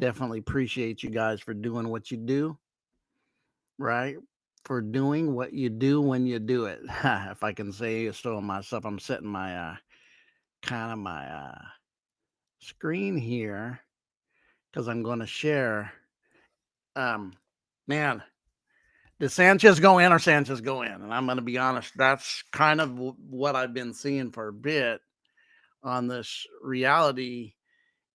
Definitely appreciate you guys for doing what you do, right? For doing what you do when you do it. If I can say so myself, I'm setting my kind of my screen here because I'm going to share. Um, Man, did Sanchez go in or Sanchez go in? And I'm going to be honest, that's kind of what I've been seeing for a bit on this reality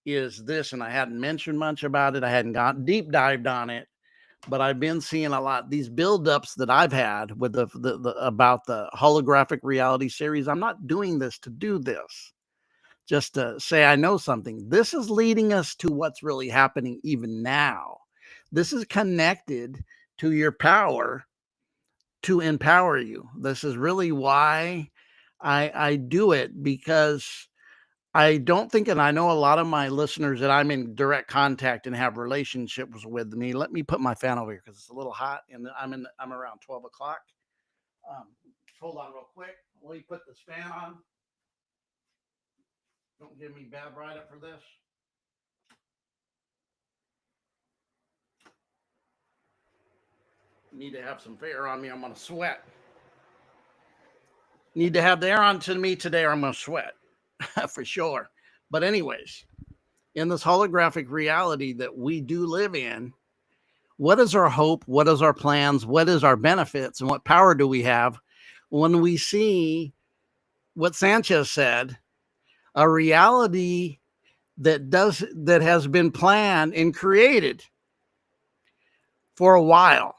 is this, and I hadn't mentioned much about it. I hadn't got deep dived on it, but I've been seeing a lot these buildups that I've had with the about the holographic reality series. I'm not doing this to do this, just to say I know something. This is leading us to what's really happening even now. This is connected to your power to empower you. This is really why I do it because I don't think, and I know a lot of my listeners that I'm in direct contact and have relationships with me. Let me put my fan over here because it's a little hot, and I'm around 12 o'clock. Um, Hold on real quick. Let me put this fan on. Don't give me bad write up for this. Need to have some air on me. I'm gonna sweat. Need to have the air on to me today, or I'm gonna sweat for sure. But anyways, in this holographic reality that we do live in, what is our hope? What is our plans? What is our benefits? And what power do we have when we see what Sanchez said, a reality that has been planned and created for a while?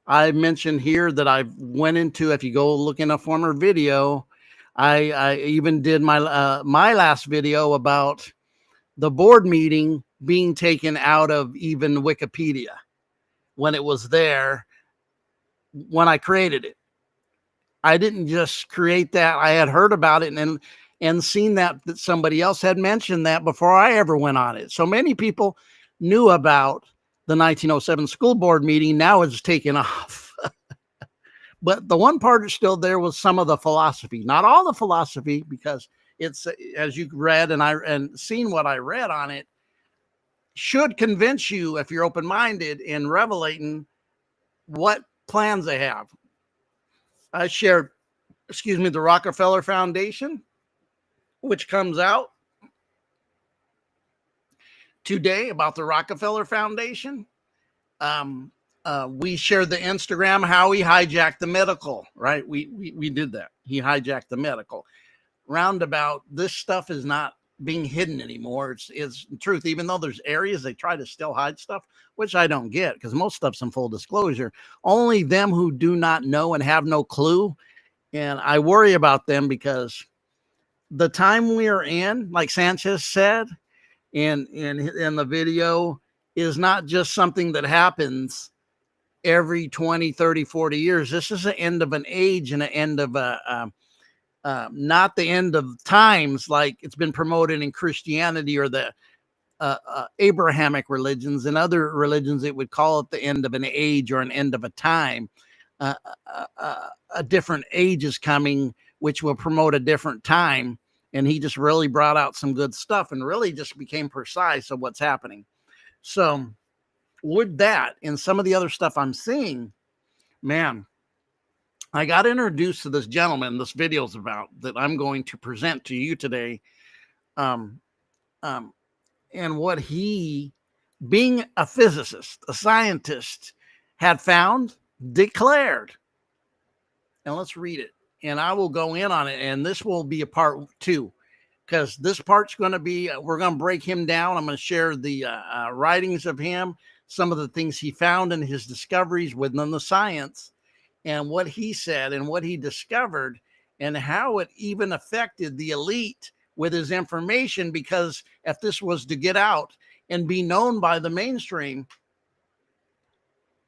I mentioned here that I went into, if you go look in a former video, I even did my last video about the board meeting being taken out of even Wikipedia when it was there when I created it. I didn't just create that. I had heard about it and seen that somebody else had mentioned that before I ever went on it. So many people knew about the 1907 school board meeting. Now it's taken off. But the one part is still there was some of the philosophy, not all the philosophy, because it's, as you read and seen what I read on it, should convince you if you're open-minded in revelating what plans they have. I shared, the Rockefeller Foundation, which comes out today about the Rockefeller Foundation. We shared the Instagram how he hijacked the medical, right? We did that. He hijacked the medical. Roundabout, this stuff is not being hidden anymore. It's truth, even though there's areas they try to still hide stuff, which I don't get because most stuff's in full disclosure. Only them who do not know and have no clue. And I worry about them because the time we are in, like Sanchez said in the video, is not just something that happens every 20, 30, 40 years. This is the end of an age and an end of not the end of times like it's been promoted in Christianity or the Abrahamic religions. And other religions, it would call it the end of an age or an end of a time. A different age is coming, which will promote a different time. And he just really brought out some good stuff and really just became precise of what's happening. So with that and some of the other stuff I'm seeing, man, I got introduced to this gentleman this video is about that I'm going to present to you today. Um, and what he, being a physicist, a scientist, had found, declared. And let's read it. And I will go in on it. And this will be a part 2 because this part's going to be, we're going to break him down. I'm going to share the writings of him, some of the things he found and his discoveries within the science and what he said and what he discovered and how it even affected the elite with his information. Because if this was to get out and be known by the mainstream,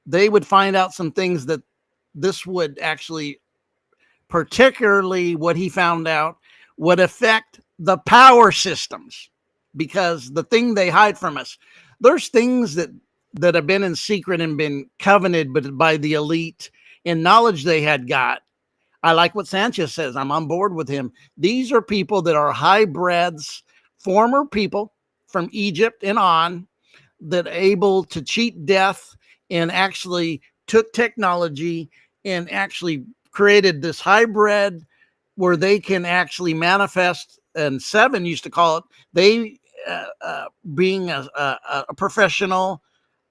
they would find out some things that this would actually, particularly what he found out, would affect the power systems. Because the thing they hide from us, there's things that have been in secret and been covenanted by the elite and knowledge they had got. I like what Sanchez says. I'm on board with him. These are people that are hybrids, former people from Egypt and on, that able to cheat death and actually took technology and actually created this hybrid where they can actually manifest. And Seven used to call it, they being a professional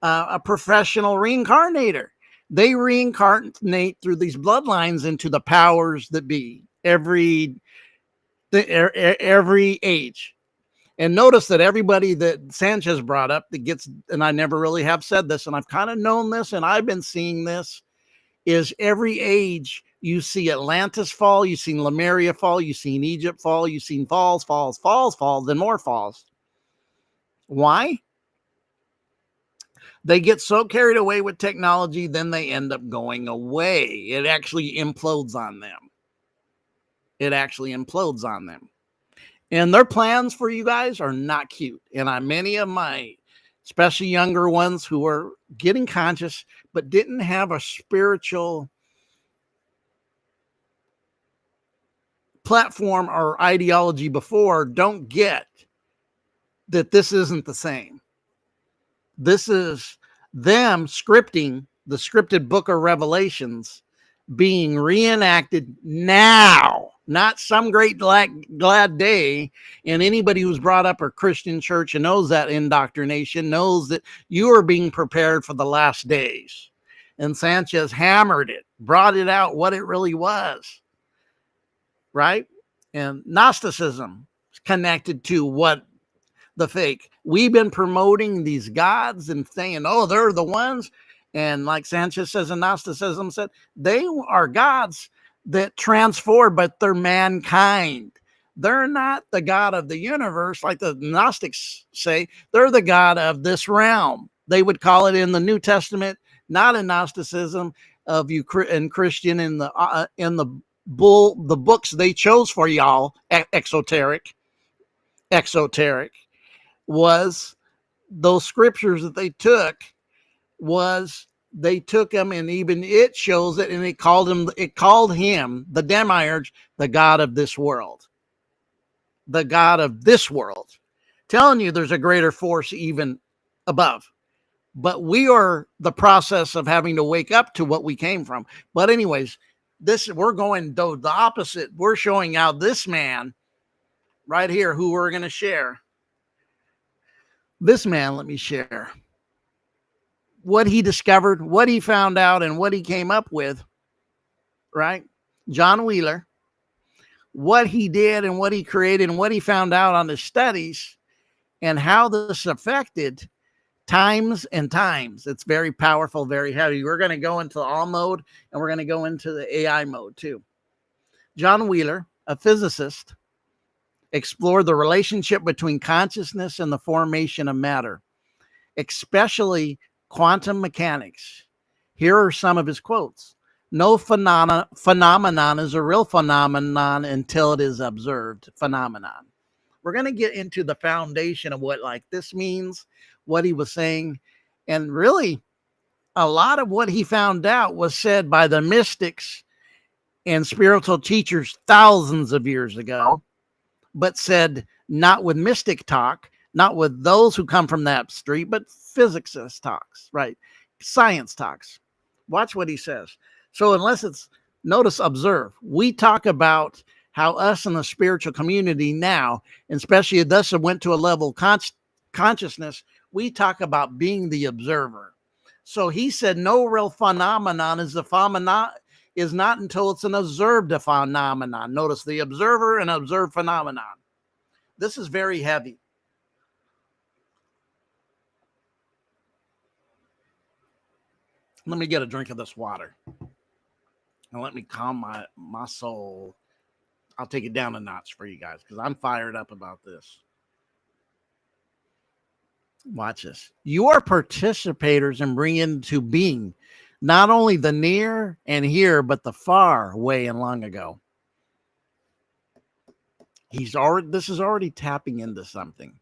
reincarnator. They reincarnate through these bloodlines into the powers that be every age. And notice that everybody that Sanchez brought up that gets, and I never really have said this, and I've kind of known this, and I've been seeing this, is every age you see Atlantis fall, you've seen Lemuria fall, you've seen Egypt fall, you've seen falls, then more falls. Why? They get so carried away with technology, then they end up going away. It actually implodes on them. It actually implodes on them. And their plans for you guys are not cute. And many of my, especially younger ones who are getting conscious, but didn't have a spiritual platform or ideology before, don't get that this isn't the same. This is them scripting the scripted book of Revelations being reenacted now, not some great glad day. And anybody who's brought up a Christian church and knows that indoctrination knows that you are being prepared for the last days. And Sanchez hammered it, brought it out what it really was, right? And Gnosticism is connected to what the fake. We've been promoting these gods and saying, oh, they're the ones. And like Sanchez says in Gnosticism said, they are gods that transform, but they're mankind. They're not the God of the universe, like the Gnostics say. They're the God of this realm. They would call it in the New Testament, not in Gnosticism of you and Christian in the books they chose for y'all, exoteric, was those scriptures that they took them, and even it shows it, and it called him the demiurge, the God of this world, telling you there's a greater force even above. But we are the process of having to wake up to what we came from. But anyways, we're going the opposite. We're showing out this man right here who we're going to share. This man, let me share what he discovered, what he found out, and what he came up with, right? John Wheeler, what he did and what he created and what he found out on his studies and how this affected times and times. It's very powerful, very heavy. We're going to go into all mode, and we're going to go into the AI mode too. John Wheeler, a physicist, explored the relationship between consciousness and the formation of matter, especially quantum mechanics. Here are some of his quotes. No phenomenon is a real phenomenon until it is observed. Phenomenon. We're going to get into the foundation of what like this means, what he was saying. And really, a lot of what he found out was said by the mystics and spiritual teachers thousands of years ago, but said not with mystic talk, not with those who come from that street, but physicist talks, right? Science talks. Watch what he says. So unless it's, notice, observe. We talk about how us in the spiritual community now, and especially thus it went to a level consciousness, we talk about being the observer. So he said no real phenomenon is not until it's an observed phenomenon. Notice the observer and observed phenomenon. This is very heavy. Let me get a drink of this water. And let me calm my soul. I'll take it down a notch for you guys because I'm fired up about this. Watch this. You are participators in bringing into being not only the near and here, but the far away and long ago. This is already tapping into something.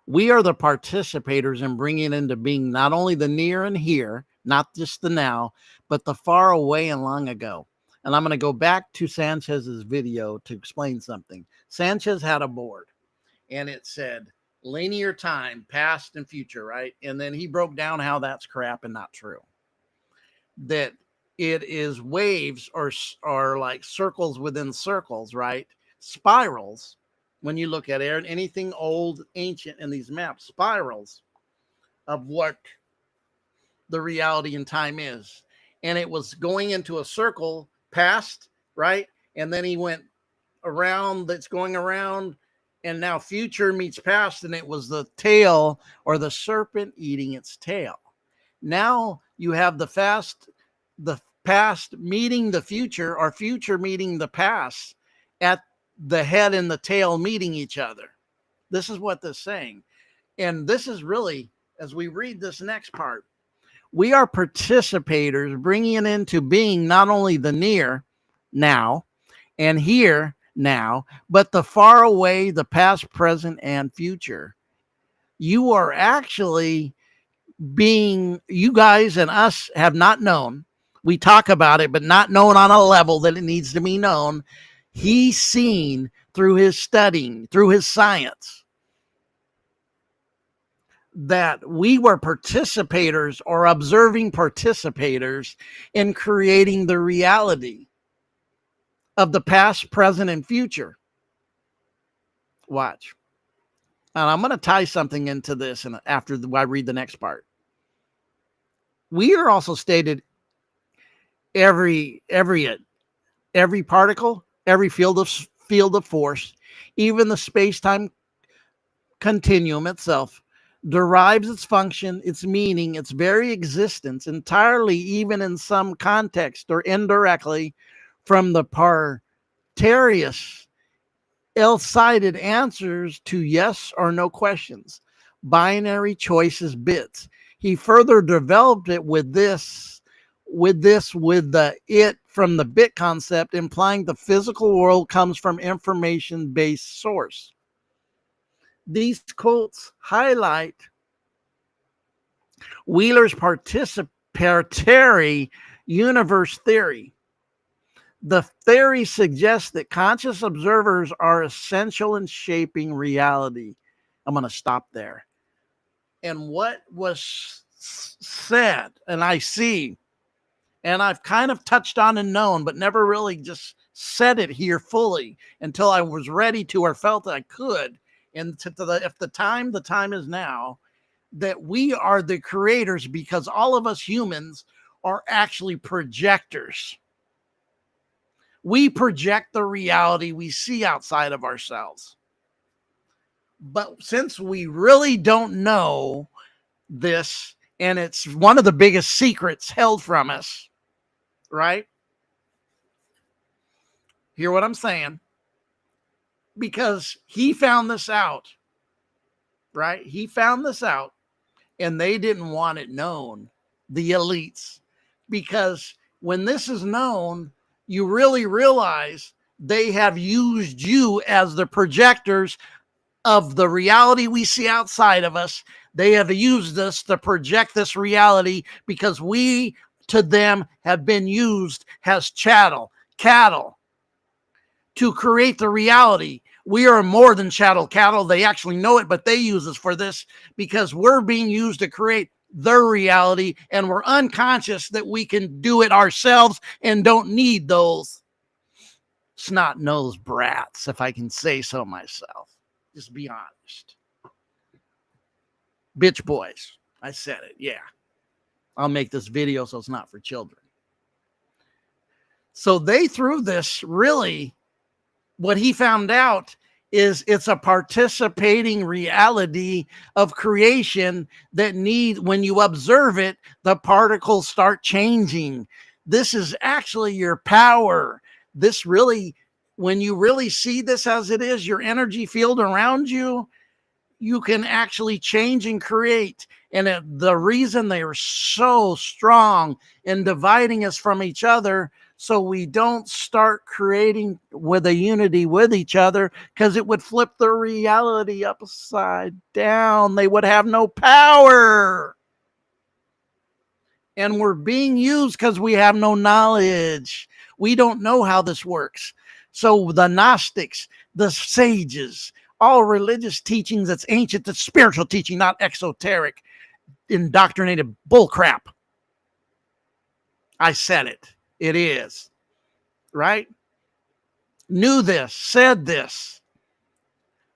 We are the participators in bringing into being not only the near and here, not just the now, but the far away and long ago. And I'm going to go back to Sanchez's video to explain something. Sanchez had a board, and it said, linear time, past and future, right? And then he broke down how that's crap and not true. That it is waves or like circles within circles, right? Spirals. When you look at it, anything old, ancient in these maps, spirals of what the reality and time is. And it was going into a circle past, right? And then he went around, that's going around, and now future meets past, and it was the tail or the serpent eating its tail. Now you have the past meeting the future, or future meeting the past, at the head and the tail meeting each other. This is what this is saying. And this is really, as we read this next part, we are participators, bringing it into being not only the near now and here now, but the far away, the past, present, and future. You are actually being, you guys and us have not known. We talk about it, but not known on a level that it needs to be known. He's seen through his studying, through his science, that we were participators or observing participators in creating the reality of the past, present, and future. Watch. And I'm going to tie something into this and after I read the next part. We are also stated every particle, every field of force, even the space-time continuum itself, derives its function, its meaning, its very existence entirely, even in some context or indirectly, from the parterrious, ill-sighted answers to yes or no questions, binary choices bits. He further developed it with the it from the bit concept, implying the physical world comes from information-based source. These quotes highlight Wheeler's participatory universe theory. The theory suggests that conscious observers are essential in shaping reality. I'm going to stop there. And what was said, and I see, and I've kind of touched on and known, but never really just said it here fully until I was ready to or felt I could. And if the time is now, that we are the creators, because all of us humans are actually projectors. We project the reality we see outside of ourselves. But since we really don't know this, and it's one of the biggest secrets held from us, right? Hear what I'm saying? Because he found this out, right? He found this out, and they didn't want it known, the elites, because when this is known, you really realize they have used you as the projectors of the reality we see outside of us. They have used us to project this reality because we, to them, have been used as cattle to create the reality. We are more than cattle. They actually know it, but they use us for this because we're being used to create their reality, and we're unconscious that we can do it ourselves and don't need those snot-nosed brats, if I can say so myself. Just be honest. Bitch boys. I said it. Yeah. I'll make this video so it's not for children. So they threw this, really, what he found out is it's a participating reality of creation that when you observe it, the particles start changing. This is actually your power. This really, when you really see this as it is, your energy field around you, you can actually change and create. And the reason they are so strong in dividing us from each other, so we don't start creating with a unity with each other, because it would flip the reality upside down. They would have no power. And we're being used because we have no knowledge. We don't know how this works. So the Gnostics, the sages, all religious teachings that's ancient, that's spiritual teaching, not exoteric, indoctrinated bullcrap. I said it. It is. Right? Knew this, said this.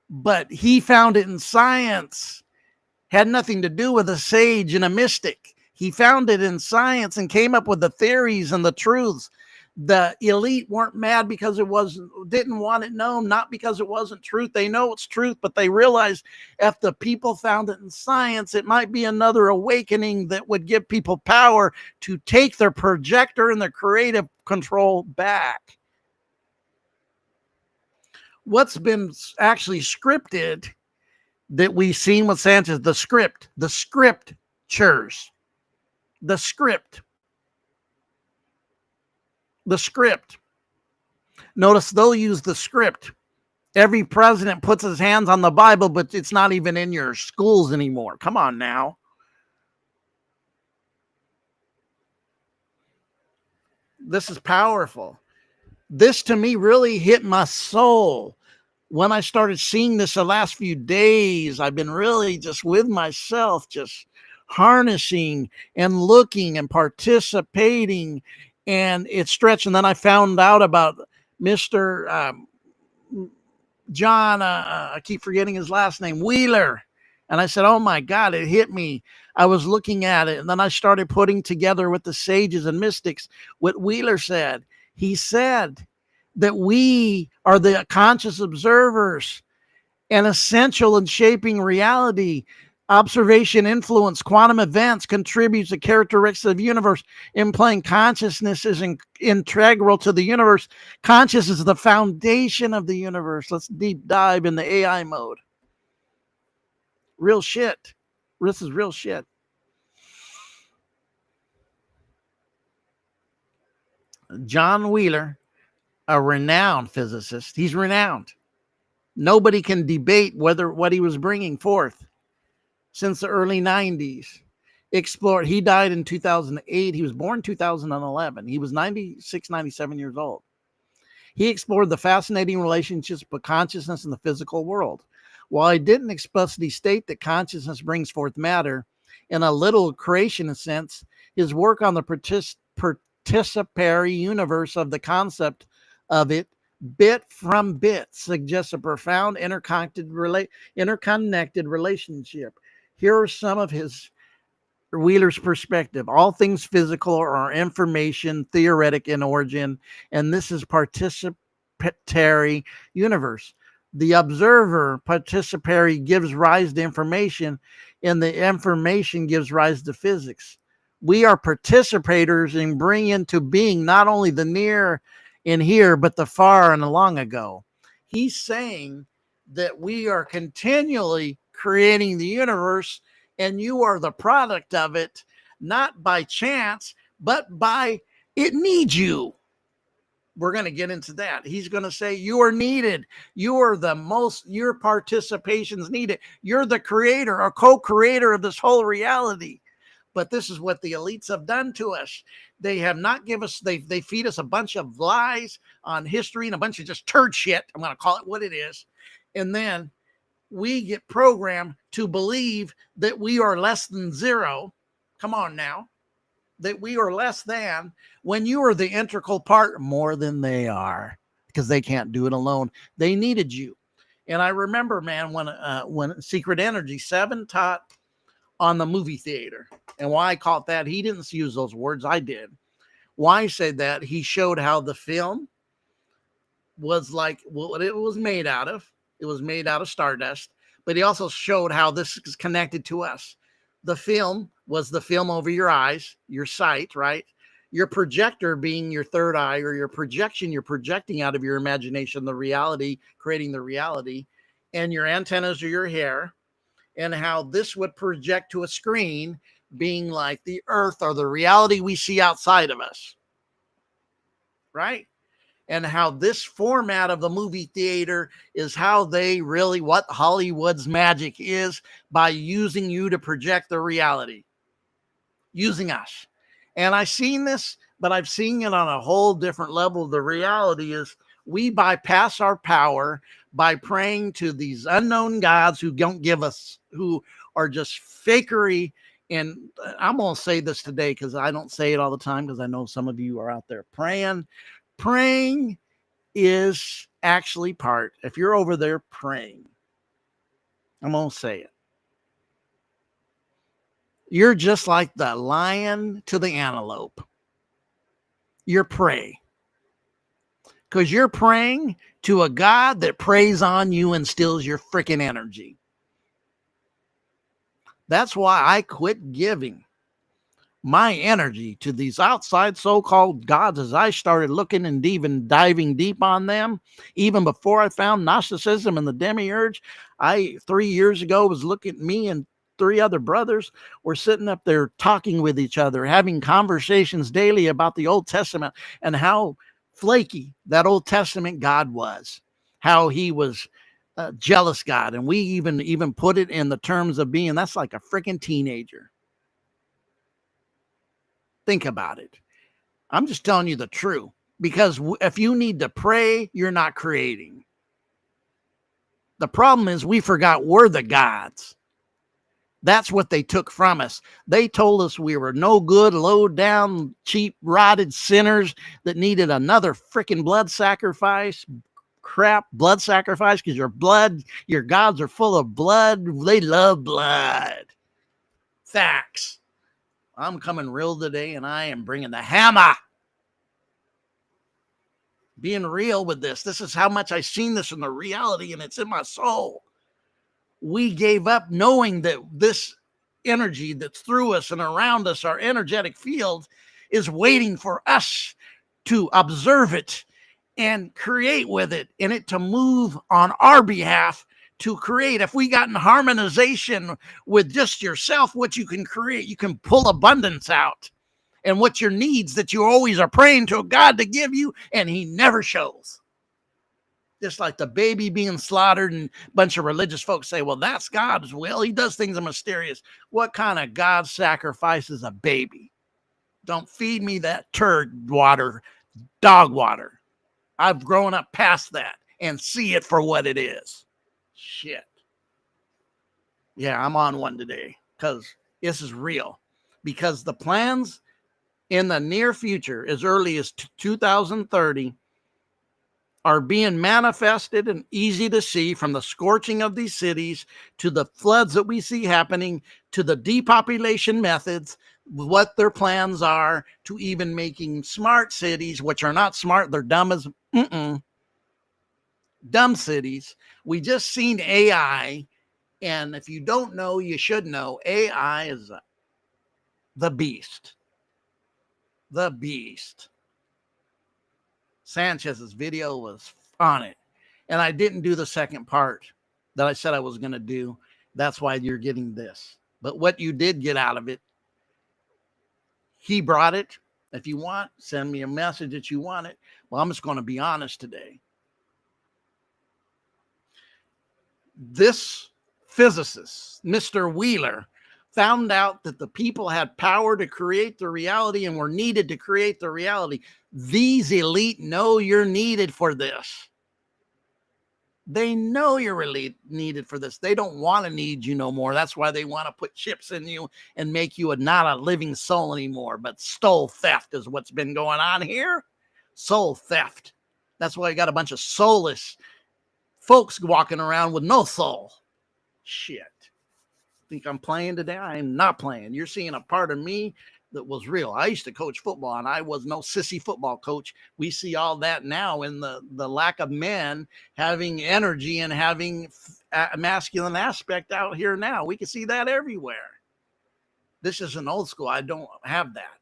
But he found it in science. Had nothing to do with a sage and a mystic. He found it in science and came up with the theories and the truths. The elite weren't mad because didn't want it known, not because it wasn't truth. They know it's truth, but they realize if the people found it in science, it might be another awakening that would give people power to take their projector and their creative control back. What's been actually scripted that we've seen with Sanchez, the scriptures, the script. Notice they'll use the script. Every president puts his hands on the Bible, but it's not even in your schools anymore. Come on now. This is powerful. This to me really hit my soul. When I started seeing this the last few days, I've been really just with myself, just harnessing and looking and participating, and it stretched. And then I found out about Mr. John, I keep forgetting his last name, Wheeler. And I said, oh my God, it hit me. I was looking at it, and then I started putting together with the sages and mystics what Wheeler said. He said that we are the conscious observers and essential in shaping reality. Observation, influence, quantum events contributes to characteristics of the universe, implying consciousness is integral to the universe. Consciousness is the foundation of the universe. Let's deep dive in the AI mode. Real shit. This is real shit. John Wheeler, a renowned physicist. He's renowned. Nobody can debate what he was bringing forth since the early 90s. Explored. He died in 2008. He was born in 2011. He was 96, 97 years old. He explored the fascinating relationships between consciousness and the physical world. While he didn't explicitly state that consciousness brings forth matter, in a little creationist sense, his work on the participatory universe of the concept of it, bit from bit, suggests a profound interconnected relationship. Here are some of Wheeler's perspective. All things physical are information theoretic in origin, and this is participatory universe. The observer, participatory, gives rise to information, and the information gives rise to physics. We are participators in bringing into being not only the near and here, but the far and the long ago. He's saying that we are continually creating the universe, and you are the product of it, not by chance, but by it needs you. We're going to get into that. He's going to say you are needed. Your participation's needed. You're the creator or co-creator of this whole reality. But this is what the elites have done to us. They have not given us, they feed us a bunch of lies on history and a bunch of just turd shit. I'm going to call it what it is. And then we get programmed to believe that we are less than zero. Come on now. That we are less than, when you are the integral part more than they are, because they can't do it alone. They needed you. And I remember, man, when Secret Energy 7 taught on the movie theater, and why I call it that, he didn't use those words, I did. Why I said that, he showed how the film was like what it was made out of. It was made out of stardust, but he also showed how this is connected to us. The film was the film over your eyes, your sight, right? Your projector being your third eye, or your projection, you're projecting out of your imagination, the reality, creating the reality, and your antennas are your hair, and how this would project to a screen being like the earth or the reality we see outside of us, right? And how this format of the movie theater is how they really, what Hollywood's magic is, by using you to project the reality, using us. And I've seen this, but I've seen it on a whole different level. The reality is we bypass our power by praying to these unknown gods who don't give us, who are just fakery. And I'm going to say this today because I don't say it all the time, because I know some of you are out there praying. Praying is actually part, if you're over there praying, I'm going to say it. You're just like the lion to the antelope. You're prey. Because you're praying to a God that preys on you and steals your freaking energy. That's why I quit giving my energy to these outside so-called gods as I started looking and even diving deep on them. Even before I found Gnosticism and the Demiurge, I 3 years ago was looking at me and 3 other brothers were sitting up there talking with each other, having conversations daily about the Old Testament and how flaky that Old Testament God was, how he was a jealous God. And we even put it in the terms of being, that's like a freaking teenager. Think about it. I'm just telling you the truth, because if you need to pray, you're not creating. The problem is we forgot we're the gods. That's what they took from us. They told us we were no good, low down, cheap, rotted sinners that needed another freaking blood sacrifice. Crap, blood sacrifice, because your gods are full of blood. They love blood. Facts. I'm coming real today, and I am bringing the hammer. Being real with this. This is how much I've seen this in the reality, and it's in my soul. We gave up knowing that this energy that's through us and around us, our energetic field, is waiting for us to observe it and create with it, and it to move on our behalf to create. If we got in harmonization with just yourself, what you can create, you can pull abundance out. And what your needs that you always are praying to God to give you, and he never shows. Just like the baby being slaughtered, and a bunch of religious folks say, well, that's God's will. He does things mysterious. What kind of God sacrifices a baby? Don't feed me that turd water, dog water. I've grown up past that and see it for what it is. Shit. Yeah, I'm on one today because this is real. Because the plans in the near future, as early as 2030, are being manifested and easy to see, from the scorching of these cities to the floods that we see happening to the depopulation methods, what their plans are, to even making smart cities, which are not smart. They're dumb as dumb cities. We just seen AI. And if you don't know, you should know. AI is the beast. The beast. Sanchez's video was on it. And I didn't do the second part that I said I was going to do. That's why you're getting this. But what you did get out of it, he brought it. If you want, send me a message that you want it. Well, I'm just going to be honest today. This physicist, Mr. Wheeler, found out that the people had power to create the reality and were needed to create the reality. These elite know you're needed for this. They know you're really needed for this. They don't want to need you no more. That's why they want to put chips in you and make you not a living soul anymore, but soul theft is what's been going on here. Soul theft. That's why you got a bunch of soulless folks walking around with no soul. Shit. Think I'm playing today? I am not playing. You're seeing a part of me that was real. I used to coach football, and I was no sissy football coach. We see all that now in the lack of men having energy and having a masculine aspect out here now. We can see that everywhere. This is an old school. I don't have that.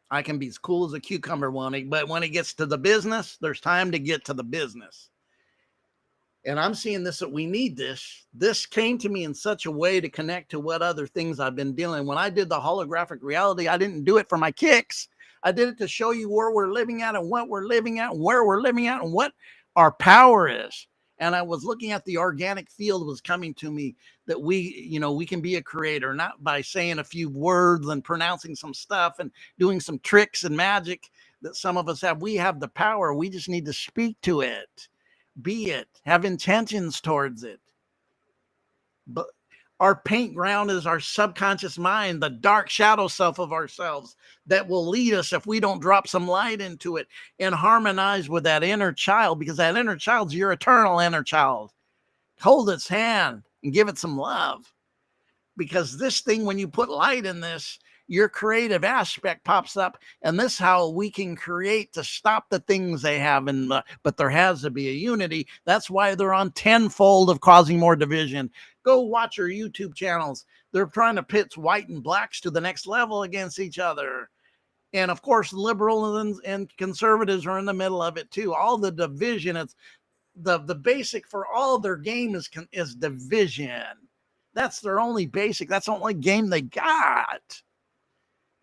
I can be as cool as a cucumber, but when it gets to the business, there's time to get to the business. And I'm seeing this, that we need this. This came to me in such a way to connect to what other things I've been dealing. When I did the holographic reality, I didn't do it for my kicks. I did it to show you where we're living at and what we're living at and where we're living at and what our power is. And I was looking at the organic field was coming to me, that we can be a creator, not by saying a few words and pronouncing some stuff and doing some tricks and magic that some of us have. We have the power. We just need to speak to it. Be it. Have intentions towards it. But our paint ground is our subconscious mind, the dark shadow self of ourselves that will lead us if we don't drop some light into it and harmonize with that inner child, because that inner child's your eternal inner child. Hold its hand and give it some love. Because this thing, when you put light in this, your creative aspect pops up, and this is how we can create to stop the things they have. But there has to be a unity. That's why they're on tenfold of causing more division. Go watch your YouTube channels. They're trying to pit white and blacks to the next level against each other. And of course, liberals and conservatives are in the middle of it too. All the division, it's the basic for all their game is division. That's their only basic. That's the only game they got.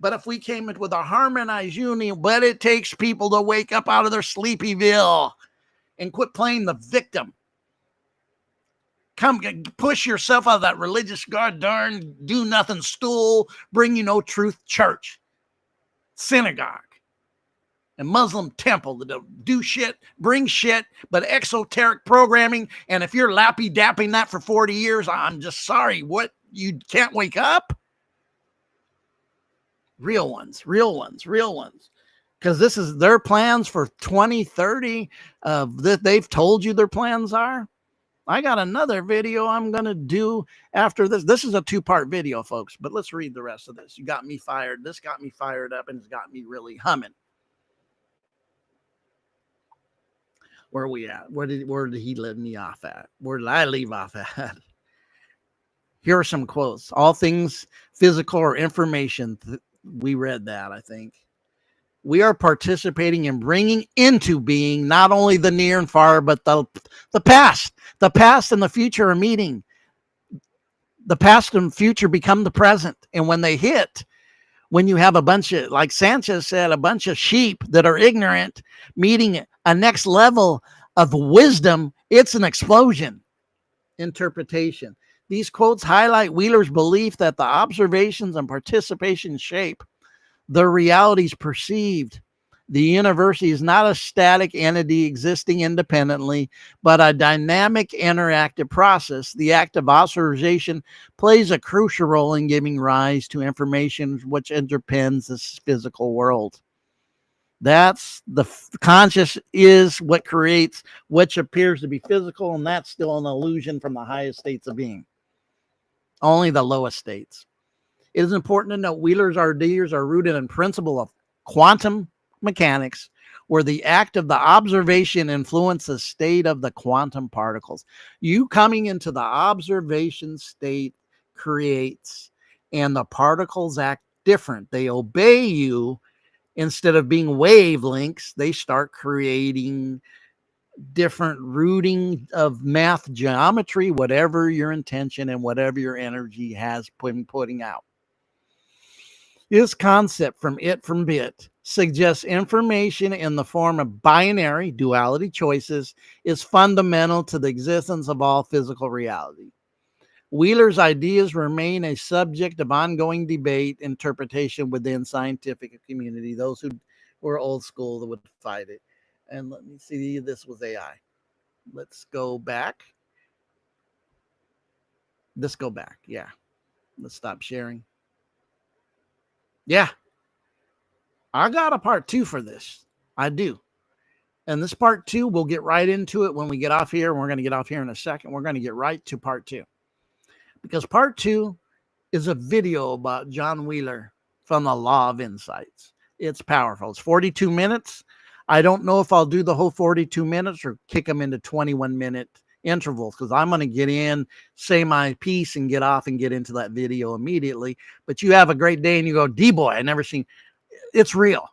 But if we came in with a harmonized union, but it takes people to wake up out of their sleepyville and quit playing the victim. Come push yourself out of that religious god darn do nothing stool, bring you no truth church, synagogue, and Muslim temple that do shit, bring shit, but exoteric programming. And if you're lappy dapping that for 40 years, I'm just sorry. What? You can't wake up? Real ones. Because this is their plans for 2030. That they've told you their plans are. I got another video I'm going to do after this. This is a 2-part video, folks, but let's read the rest of this. You got me fired. This got me fired up, and it's got me really humming. Where are we at? Where did he let me off at? Where did I leave off at? Here are some quotes. All things physical or information. We read that, I think. We are participating in bringing into being not only the near and far, but the past. The past and the future are meeting. The past and future become the present. And when they hit, when you have a bunch of, like Sanchez said, a bunch of sheep that are ignorant meeting a next level of wisdom, it's an explosion. Interpretation. These quotes highlight Wheeler's belief that the observations and participation shape the realities perceived. The universe is not a static entity existing independently, but a dynamic, interactive process. The act of observation plays a crucial role in giving rise to information which underpins this physical world. That's the conscious is what creates which appears to be physical, and that's still an illusion from the highest states of being. Only the lowest states. It is important to note Wheeler's ideas are rooted in principle of quantum mechanics, where the act of the observation influences the state of the quantum particles. You coming into the observation state creates, and the particles act different. They obey you. Instead of being wavelengths, they start creating different rooting of math geometry, whatever your intention and whatever your energy has been putting out. This concept from bit suggests information in the form of binary duality choices is fundamental to the existence of all physical reality. Wheeler's ideas remain a subject of ongoing debate, interpretation within scientific community. Those who were old school that would fight it. And let me see, this was AI. Let's go back. Let's go back. Yeah. Let's stop sharing. Yeah. I got a part 2 for this. I do. And this part 2, we'll get right into it when we get off here. We're going to get off here in a second. We're going to get right to part 2. Because part 2 is a video about John Wheeler from the Law of Insights. It's powerful. It's 42 minutes. I don't know if I'll do the whole 42 minutes or kick them into 21-minute intervals, because I'm going to get in, say my piece, and get off and get into that video immediately. But you have a great day and you go, D-boy, I never seen. It's real.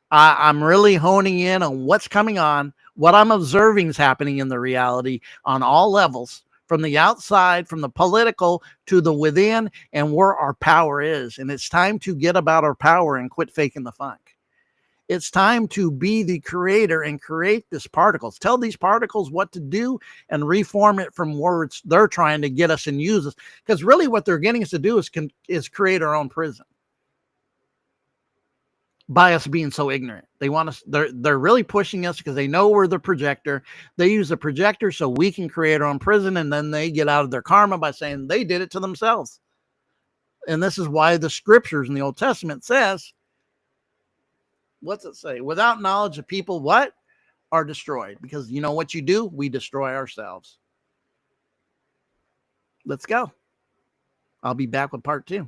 I'm really honing in on what's coming on, what I'm observing is happening in the reality on all levels, from the outside, from the political to the within, and where our power is. And it's time to get about our power and quit faking the funk. It's time to be the creator and create these particles. Tell these particles what to do and reform it from words they're trying to get us and use us. Because really what they're getting us to do is create our own prison. by us being so ignorant. They want us, they're really pushing us because they know we're the projector. They use the projector so we can create our own prison, and then they get out of their karma by saying they did it to themselves. And this is why the scriptures in the Old Testament says, what's it say? Without knowledge, the people what? Are destroyed. Because you know what you do? We destroy ourselves. Let's go. I'll be back with part 2.